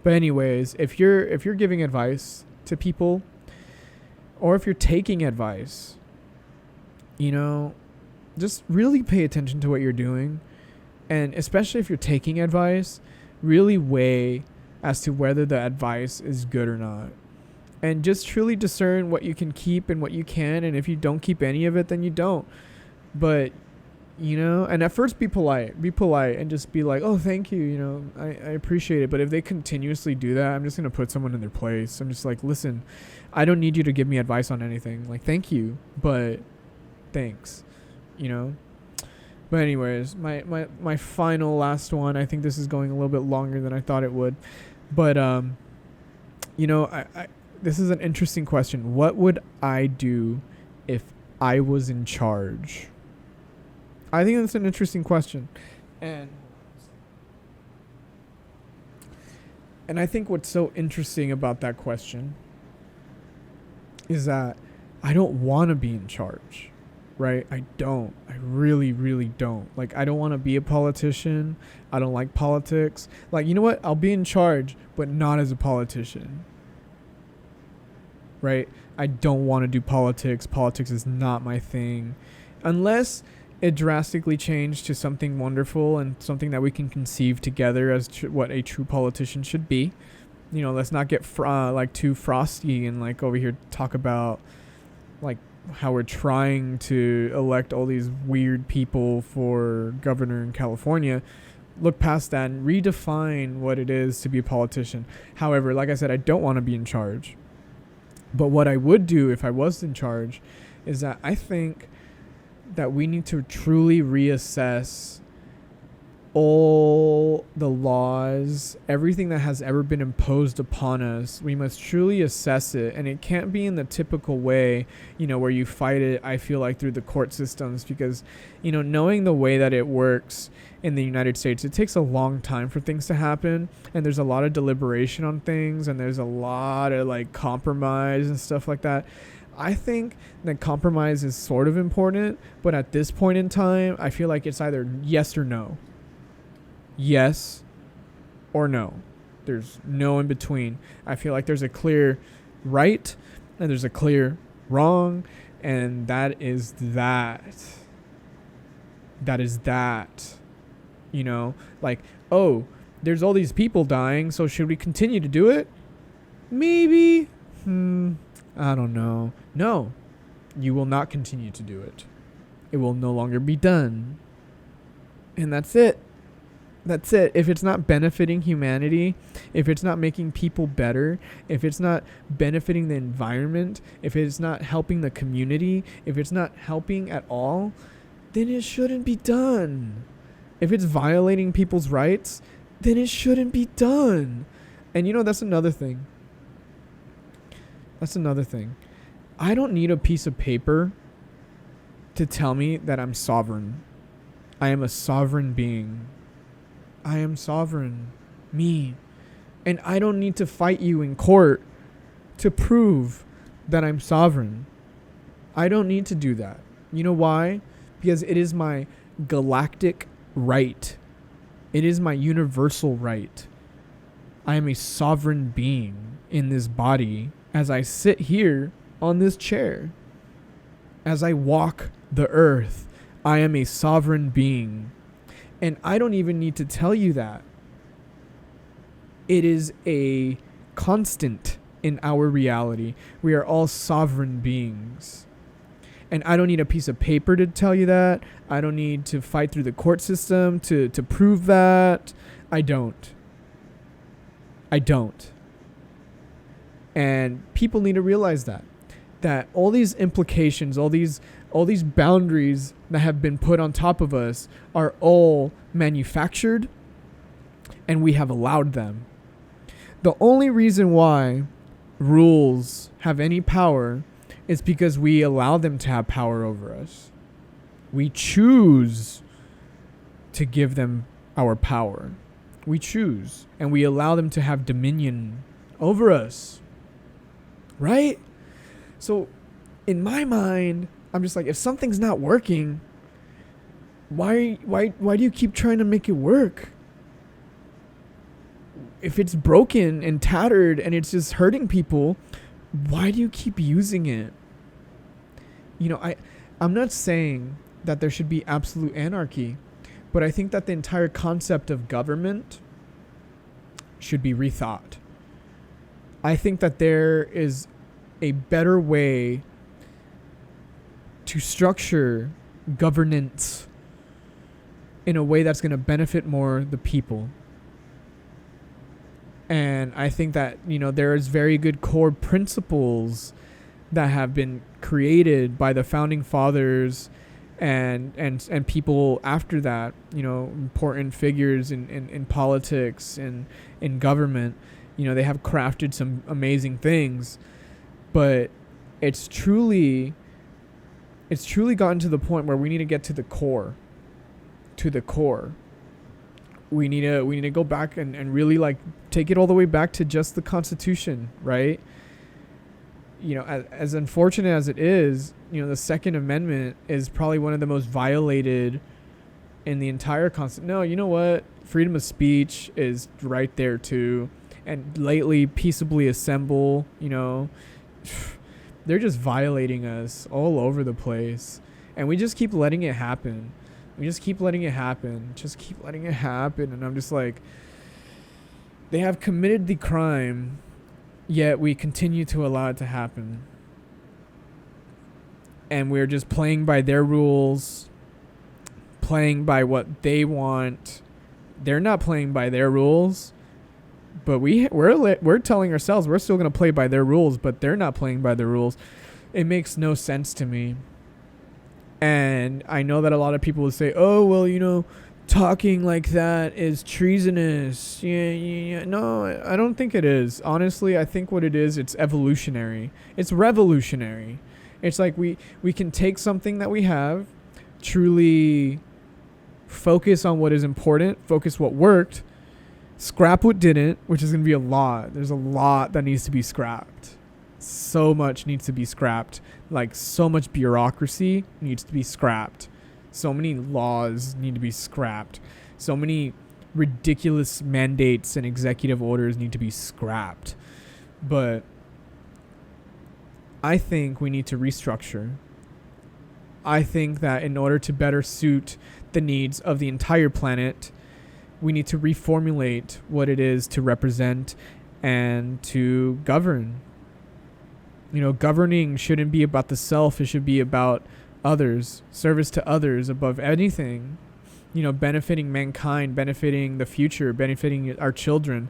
But anyways, if you're giving advice to people, or if you're taking advice, just really pay attention to what you're doing. And especially if you're taking advice, really weigh as to whether the advice is good or not. And just truly discern what you can keep and what you can. And if you don't keep any of it, then you don't. But, and at first be polite and just be like, oh, thank you. I appreciate it. But if they continuously do that, I'm just going to put someone in their place. I'm just like, listen, I don't need you to give me advice on anything. Like, thank you, but thanks, But anyways, my final last one, I think this is going a little bit longer than I thought it would. But, this is an interesting question. What would I do if I was in charge? I think that's an interesting question. And I think what's so interesting about that question is that I don't want to be in charge. Right? I don't. I really, really don't. Like, I don't want to be a politician. I don't like politics. Like, you know what? I'll be in charge, but not as a politician. Right? I don't want to do politics. Politics is not my thing. Unless it drastically changed to something wonderful and something that we can conceive together as what a true politician should be. Let's not get too frosty and over here talk about how we're trying to elect all these weird people for governor in California. Look past that and redefine what it is to be a politician. However, like I said, I don't want to be in charge. But what I would do if I was in charge is that I think that we need to truly reassess all the laws, everything that has ever been imposed upon us. We must truly assess it, and it can't be in the typical way, where you fight it, I feel like, through the court systems, because, knowing the way that it works in the United States, it takes a long time for things to happen, and there's a lot of deliberation on things, and there's a lot of compromise and stuff like that. I think that compromise is sort of important, but at this point in time, I feel like it's either yes or no. Yes or no. There's no in between. I feel like there's a clear right and there's a clear wrong, and that is that. That is that. Oh, there's all these people dying, so should we continue to do it? Maybe. I don't know. No, you will not continue to do it. It will no longer be done. And that's it. That's it. If it's not benefiting humanity, if it's not making people better, if it's not benefiting the environment, if it's not helping the community, if it's not helping at all, then it shouldn't be done. If it's violating people's rights, then it shouldn't be done. And that's another thing. I don't need a piece of paper to tell me that I'm sovereign. I am a sovereign being. I am sovereign. Me. And I don't need to fight you in court to prove that I'm sovereign. I don't need to do that. You know why? Because it is my galactic right. It is my universal right I am a sovereign being in this body as I sit here on this chair. As I walk the earth, I am a sovereign being. And I don't even need to tell you that. It is a constant in our reality. We are all sovereign beings. And I don't need a piece of paper to tell you that. I don't need to fight through the court system to prove that. I don't. And people need to realize that all these implications, all these boundaries that have been put on top of us are all manufactured, and we have allowed them. The only reason why rules have any power is because we allow them to have power over us. We choose to give them our power. We choose, and we allow them to have dominion over us. Right? So in my mind, I'm just like, if something's not working, why do you keep trying to make it work? If it's broken and tattered and it's just hurting people, why do you keep using it? You know, I'm not saying that there should be absolute anarchy, but I think that the entire concept of government should be rethought. I think that there is a better way to structure governance in a way that's going to benefit more the people. And I think that, you know, there is very good core principles that have been created by the founding fathers and people after that, you know, important figures in politics and in government. You know, they have crafted some amazing things, but it's truly gotten to the point where we need to get to the core. We need to go back and really like take it all the way back to just the Constitution, right? You know, as unfortunate as it is, you know, the Second Amendment is probably one of the most violated in the entire Constitution. No, you know what? Freedom of speech is right there too. And lately, peaceably assemble, you know, they're just violating us all over the place. And we just keep letting it happen. Just keep letting it happen. And I'm just like, they have committed the crime, yet we continue to allow it to happen. And we're just playing by their rules, playing by what they want. They're not playing by their rules, but we're telling ourselves we're still going to play by their rules, but they're not playing by their rules. It makes no sense to me. And I know that a lot of people will say, oh, well, you know, talking like that is treasonous. Yeah. No, I don't think it is. Honestly, I think what it is, it's evolutionary. It's revolutionary. It's like we can take something that we have, truly focus on what is important, focus what worked, scrap what didn't, which is going to be a lot. There's a lot that needs to be scrapped. So much needs to be scrapped. Like, so much bureaucracy needs to be scrapped. So many laws need to be scrapped. So many ridiculous mandates and executive orders need to be scrapped. But I think we need to restructure. I think that in order to better suit the needs of the entire planet, we need to reformulate what it is to represent and to govern. You know, governing shouldn't be about the self. It should be about others, service to others above anything. You know, benefiting mankind, benefiting the future, benefiting our children.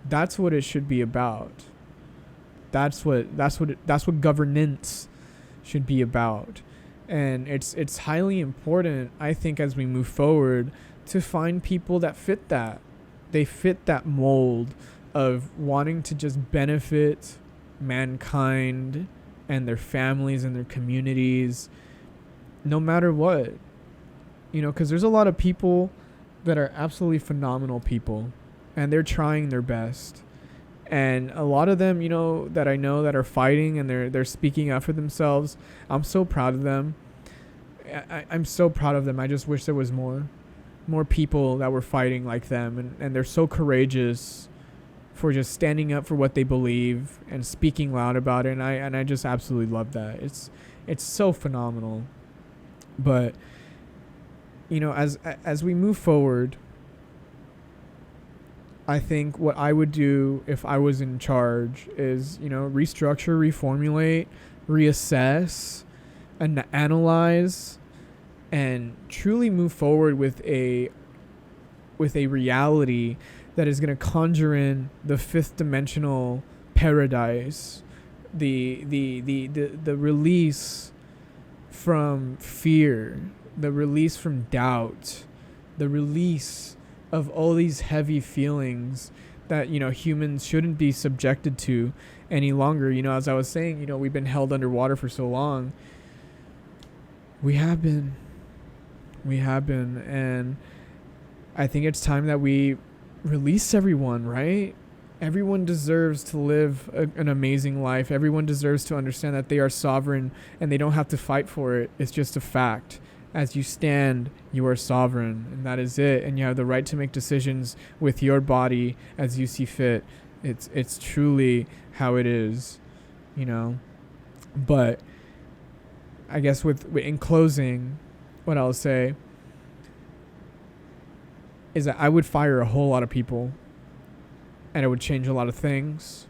That's what it should be about. That's what governance should be about. And it's highly important, I think, as we move forward, to find people that fit that. They fit that mold of wanting to just benefit mankind and their families and their communities, no matter what. You know, because there's a lot of people that are absolutely phenomenal people, and they're trying their best. And a lot of them, you know, that I know that are fighting and they're speaking up for themselves. I'm so proud of them. I'm so proud of them. I just wish there was more people that were fighting like them, and they're so courageous for just standing up for what they believe and speaking loud about it. And I just absolutely love that. It's so phenomenal. But, as we move forward, I think what I would do if I was in charge is, restructure, reformulate, reassess, and analyze, and truly move forward with a reality that is going to conjure in the fifth dimensional paradise, the release from fear, the release from doubt, the release of all these heavy feelings that, humans shouldn't be subjected to any longer. As I was saying, we've been held underwater for so long. We have been. And I think it's time that we release everyone, right? Everyone deserves to live an amazing life. Everyone deserves to understand that they are sovereign and they don't have to fight for it. It's just a fact. As you stand, you are sovereign, and that is it. And you have the right to make decisions with your body as you see fit. It's truly how it is, But I guess in closing, what I'll say is that I would fire a whole lot of people, and it would change a lot of things.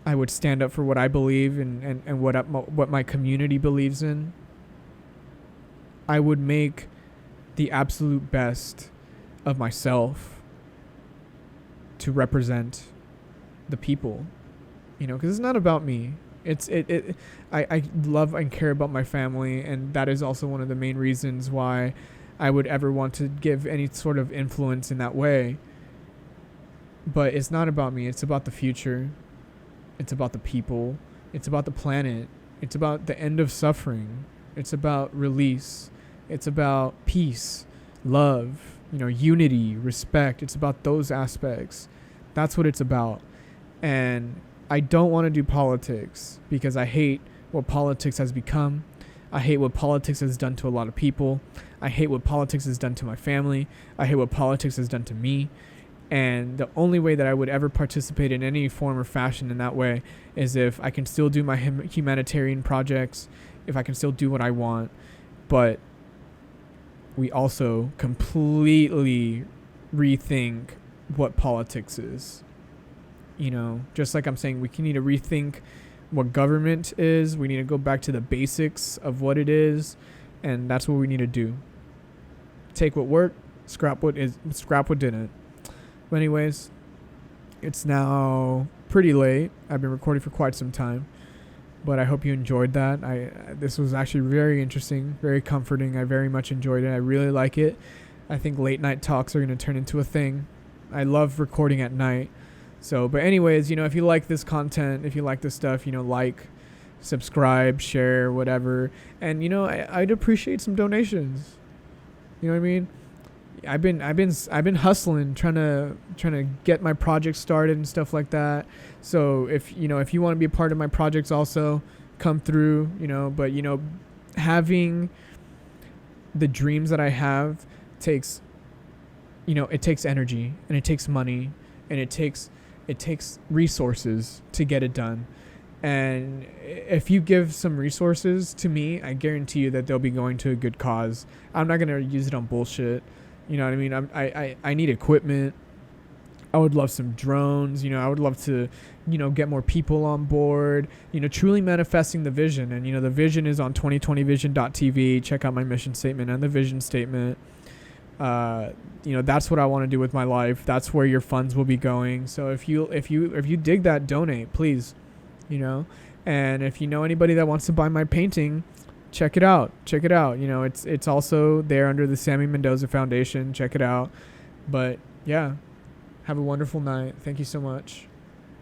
I would stand up for what I believe and what my community believes in. I would make the absolute best of myself to represent the people, because it's not about me. I love and care about my family, and that is also one of the main reasons why I would ever want to give any sort of influence in that way. But it's not about me. It's about the future. It's about the people. It's about the planet. It's about the end of suffering. It's about release. It's about peace, love, unity, respect. It's about those aspects. That's what it's about. And I don't want to do politics because I hate what politics has become. I hate what politics has done to a lot of people. I hate what politics has done to my family. I hate what politics has done to me. And the only way that I would ever participate in any form or fashion in that way is if I can still do my humanitarian projects, if I can still do what I want. But we also completely rethink what politics is. Just like I'm saying, we need to rethink what government is. We need to go back to the basics of what it is, and that's what we need to do. Take what worked, scrap what didn't. But anyways, it's now pretty late. I've been recording for quite some time, but I hope you enjoyed that. This was actually very interesting, very comforting. I very much enjoyed it. I really like it. I think late night talks are going to turn into a thing. I love recording at night. So, but anyways, if you like this content, if you like this stuff, like, subscribe, share, whatever. And, I'd appreciate some donations. You know what I mean? I've been hustling, trying to get my project started and stuff like that. So if you want to be a part of my projects also, come through, but having the dreams that I have takes energy, and it takes money, and it takes resources to get it done. And if you give some resources to me, I guarantee you that they'll be going to a good cause. I'm not going to use it on bullshit. You know what I mean? I need equipment. I would love some drones. I would love to, get more people on board, truly manifesting the vision. And, the vision is on 2020vision.tv. Check out my mission statement and the vision statement. That's what I want to do with my life. That's where your funds will be going. So if you dig that, donate, please, and if you know anybody that wants to buy my painting, check it out. It's also there under the Sammy Mendoza Foundation. Check it out. But yeah, have a wonderful night. Thank you so much.